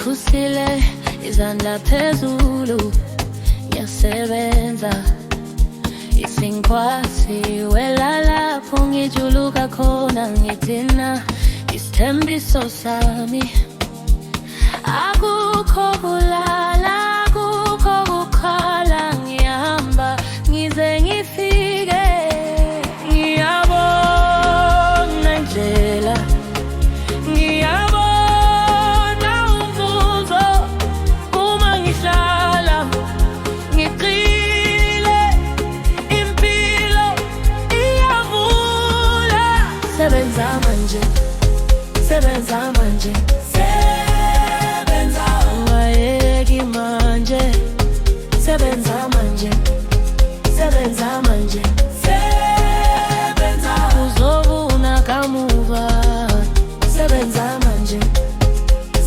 ngikhusile izandla phezulu, ngiyasebenza isinkwasi wela lapho ngijuluka khona, ngithina isithembiso sami. Akukho kulala, akukho kukhala, ngiyahamba ngize ngifike. Ngiyabona indlela, ngiyabona umvuzo uma ngihlala ngiqile, impilo iyavula. Sebenza manje, sebenza manje, sebenza ungayeki manje, sebenza manje, sebenza manje, sebenza uzobona kamuva. Sebenza manje,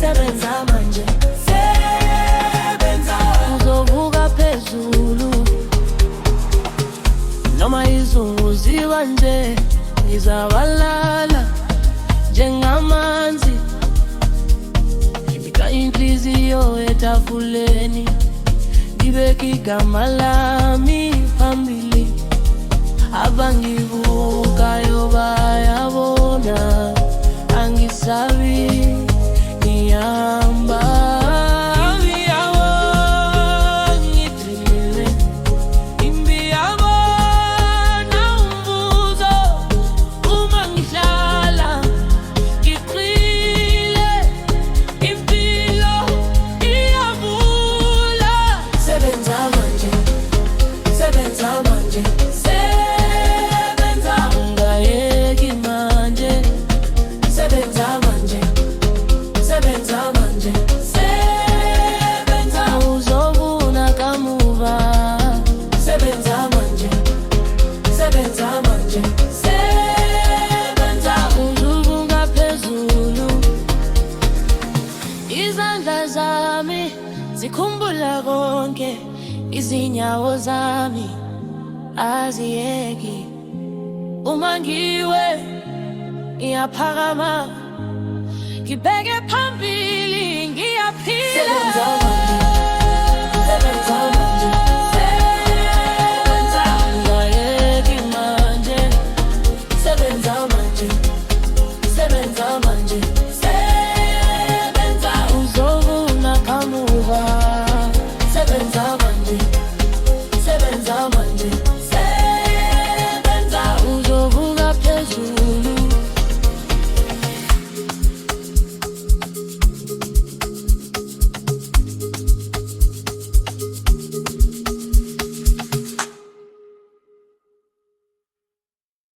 sebenza manje, sebenza uzovuka phezulu. Noma izungu ziwa nje, ngizabalala njengamanzi, ngibeka inhliziyo etafuleni, ngibeka igama lami phambili. Abangibukayo bayabona, angisabi, ngiyahamba, ngiyabona ngithile, ngiyabona umvuzo uma ngihlala ngiqile, impilo iyavula. Sebenza manje, sebenza manje, sebenza ungayeki manje, sebenza manje, sebenza manje, sebenza uzobona kamuva. Sebenza manje, sebenza manje, sebenza uzovuka phezulu. Izandla zami zikhumbula konke, izinyawo zami aziyeki. Uma ngiwe ngiyaphakama, ngibheke phambili, ngiyaphila.